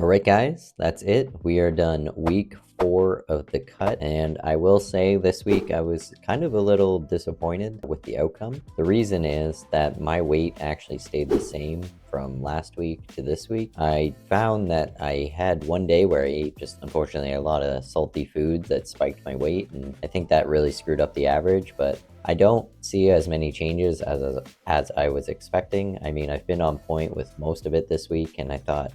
All right, guys, that's it. We are done week 4 of the cut, and I will say this week I was kind of a little disappointed with the outcome. The reason is that my weight actually stayed the same from last week to this week. I found that I had one day where I ate just unfortunately a lot of salty foods that spiked my weight, and I think that really screwed up the average, but I don't see as many changes as I was expecting. I mean, I've been on point with most of it this week, and I thought,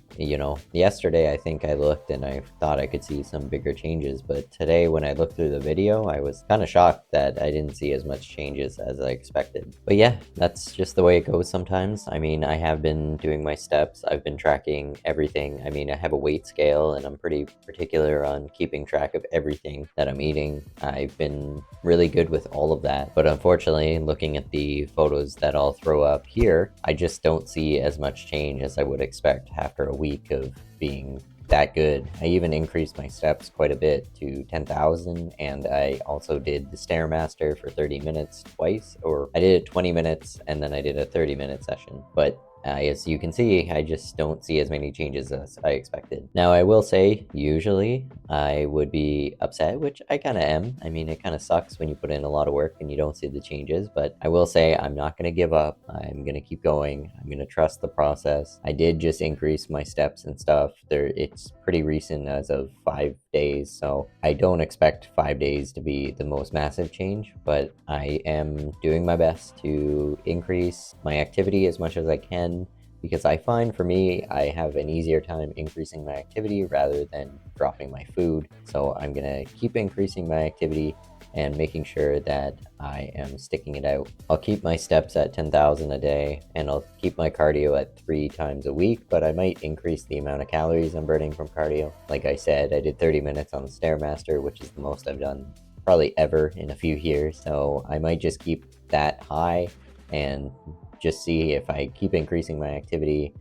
yesterday I think I looked and I thought I could see some bigger changes, but today when I looked through the video, I was kind of shocked that I didn't see as much changes as I expected. But yeah, that's just the way it goes sometimes. I mean, I have been doing my steps, I've been tracking everything. I mean, I have a weight scale and I'm pretty particular on keeping track of everything that I'm eating. I've been really good with all of that. But unfortunately, looking at the photos that I'll throw up here, I just don't see as much change as I would expect after a week of being that good. I even increased my steps quite a bit to 10,000, and I also did the Stairmaster for 30 minutes twice, or I did it 20 minutes and then I did a 30-minute session. But as you can see, I just don't see as many changes as I expected. Now, I will say, usually I would be upset, which I kind of am. I mean, it kind of sucks when you put in a lot of work and you don't see the changes, but I will say I'm not going to give up. I'm going to keep going. I'm going to trust the process. I did just increase my steps and stuff. It's pretty recent as of 5 days, so I don't expect 5 days to be the most massive change, but I am doing my best to increase my activity as much as I can, because I find for me, I have an easier time increasing my activity rather than dropping my food. So I'm gonna keep increasing my activity and making sure that I am sticking it out. I'll keep my steps at 10,000 a day, and I'll keep my cardio at 3 times a week, but I might increase the amount of calories I'm burning from cardio. Like I said, I did 30 minutes on the Stairmaster, which is the most I've done probably ever in a few years. So I might just keep that high and just see if I keep increasing my activity,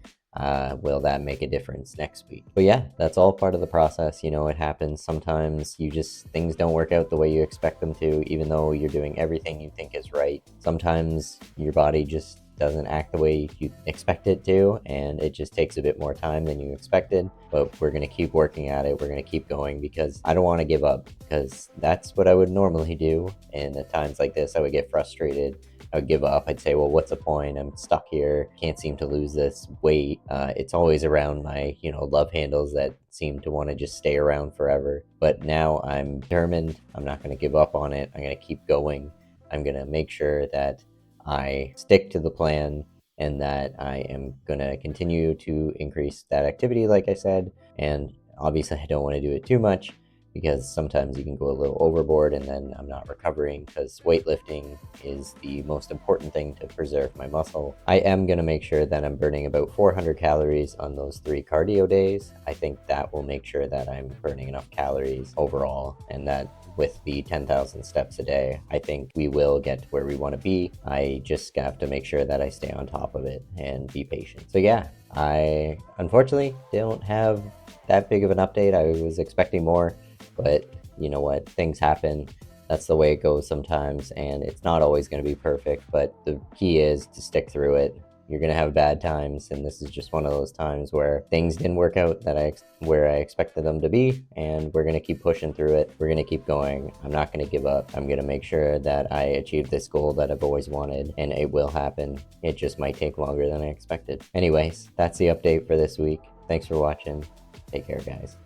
will that make a difference next week? But yeah, that's all part of the process. It happens. Sometimes things don't work out the way you expect them to, even though you're doing everything you think is right. Sometimes your body just doesn't act the way you expect it to, and it just takes a bit more time than you expected. But we're going to keep working at it. We're going to keep going, because I don't want to give up, because that's what I would normally do. And at times like this, I would get frustrated. I would give up. I'd say, well, what's the point? I'm stuck here. Can't seem to lose this weight. It's always around my, love handles that seem to want to just stay around forever. But now I'm determined. I'm not going to give up on it. I'm going to keep going. I'm going to make sure that I stick to the plan and that I am going to continue to increase that activity, like I said. And obviously, I don't want to do it too much, because sometimes you can go a little overboard and then I'm not recovering, because weightlifting is the most important thing to preserve my muscle. I am going to make sure that I'm burning about 400 calories on those 3 cardio days. I think that will make sure that I'm burning enough calories overall, and that with the 10,000 steps a day, I think we will get to where we want to be. I just have to make sure that I stay on top of it and be patient. So yeah, I unfortunately don't have that big of an update. I was expecting more, but you know what? Things happen. That's the way it goes sometimes, and it's not always going to be perfect, but the key is to stick through it. You're going to have bad times, and this is just one of those times where things didn't work out where I expected them to be, and we're going to keep pushing through it. We're going to keep going. I'm not going to give up. I'm going to make sure that I achieve this goal that I've always wanted, and it will happen. It just might take longer than I expected. Anyways, that's the update for this week. Thanks for watching. Take care, guys.